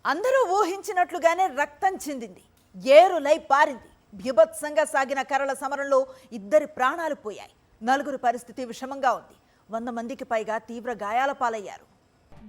అందరూ ఊహించినట్లుగానే రక్తం చిందింది, ఏరులై పారింది. బీభత్సంగా సాగిన కర్రల సమరంలో ఇద్దరి ప్రాణాలు పోయాయి. నలుగురు పరిస్థితి విషమంగా ఉంది. 100 మందికి పైగా తీవ్ర గాయాల పాలయ్యారు.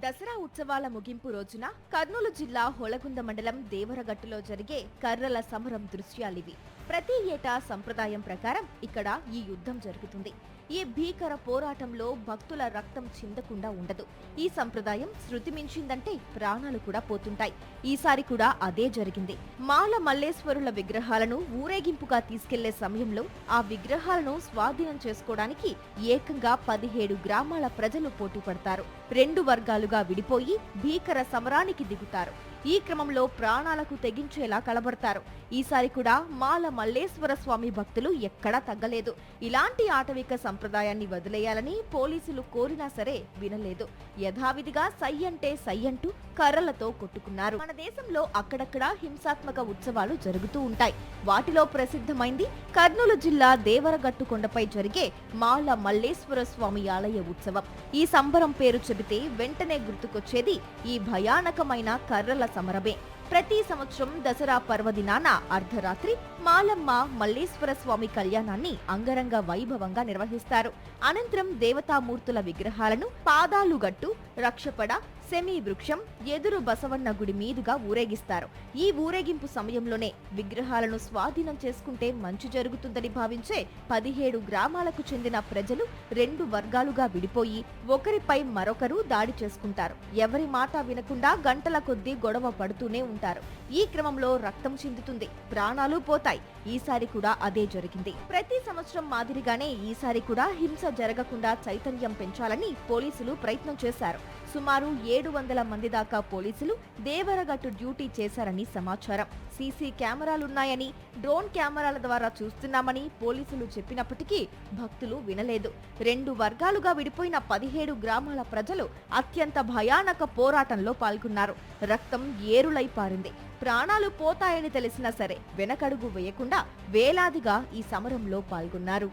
దసరా ఉత్సవాల ముగింపు రోజున కర్నూలు జిల్లా హొళగుంద మండలం దేవరగట్టులో జరిగే కర్రల సమరం దృశ్యాలివి. ప్రతి ఏటా సంప్రదాయం ప్రకారం ఇక్కడ ఈ యుద్ధం జరుగుతుంది. ఈ భీకర పోరాటంలో భక్తుల రక్తం చిందకుండా ఉండదు. ఈ సంప్రదాయం శృతి మించిందంటే ప్రాణాలు కూడా పోతుంటాయి. ఈసారి కూడా అదే జరిగింది. మాల మల్లేశ్వరుల విగ్రహాలను ఊరేగింపుగా తీసుకెళ్లే సమయంలో ఆ విగ్రహాలను స్వాధీనం చేసుకోవడానికి ఏకంగా 17 గ్రామాల ప్రజలు పోటీ పడతారు. 2 వర్గాలుగా విడిపోయి భీకర సమరానికి దిగుతారు. ఈ క్రమంలో ప్రాణాలకు తెగించేలా కలబడతారు. ఈసారి కూడా మాల మల్లేశ్వర స్వామి భక్తులు ఎక్కడా తగ్గలేదు. ఇలాంటి ఆటవిక సంప్రదాయాన్ని వదిలేయాలని పోలీసులు కోరినా సరే వినలేదు. యథావిధిగా సై అంటే సై అంటూ కర్రలతో కొట్టుకున్నారు. మన దేశంలో అక్కడక్కడ హింసాత్మక ఉత్సవాలు జరుగుతూ ఉంటాయి. వాటిలో ప్రసిద్ధమైంది కర్నూలు జిల్లా దేవరగట్టు కొండపై జరిగే మాల మల్లేశ్వర స్వామి ఆలయ ఉత్సవం. ఈ సంబరం పేరు చెబితే వెంటనే గుర్తుకొచ్చేది ఈ భయానకమైన కర్రల సమరమే. ప్రతి సంవత్సరం దసరా పర్వదినాన అర్ధరాత్రి మాలమ్మ మల్లేశ్వర స్వామి కళ్యాణాన్ని అంగరంగ వైభవంగా నిర్వహిస్తారు. అనంతరం దేవతామూర్తుల విగ్రహాలను పాదాలుగట్టు, రక్షపడ, సెమీ వృక్షం, ఎదురు బసవన్న గుడి మీదుగా ఊరేగిస్తారు. ఈ ఊరేగింపు సమయంలోనే విగ్రహాలను స్వాధీనం చేసుకుంటే మంచి జరుగుతుందని భావించే 17 గ్రామాలకు చెందిన ప్రజలు 2 వర్గాలుగా విడిపోయి ఒకరిపై మరొకరు దాడి చేసుకుంటారు. ఎవరి మాట వినకుండా గంటల కొద్దీ గొడవ పడుతూనే ఉంటారు. ఈ క్రమంలో రక్తం చిందుతుంది, ప్రాణాలు పోతాయి. ఈసారి కూడా అదే జరిగింది. ప్రతి సంవత్సరం మాదిరిగానే ఈసారి కూడా హింస జరగకుండా చైతన్యం పెంచాలని పోలీసులు ప్రయత్నం చేశారు. సుమారు 700 మంది దాకా పోలీసులు దేవరగట్టు డ్యూటీ చేశారని సమాచారం. సీసీ కెమెరాలున్నాయని, డ్రోన్ కెమెరాల ద్వారా చూస్తున్నామని పోలీసులు చెప్పినప్పటికీ భక్తులు వినలేదు. 2 వర్గాలుగా విడిపోయిన 17 గ్రామాల ప్రజలు అత్యంత భయానక పోరాటంలో పాల్గొన్నారు. రక్తం ఏరులై పారింది. ప్రాణాలు పోతాయని తెలిసినా సరే వెనకడుగు వేయకుండా వేలాదిగా ఈ సమరంలో పాల్గొన్నారు.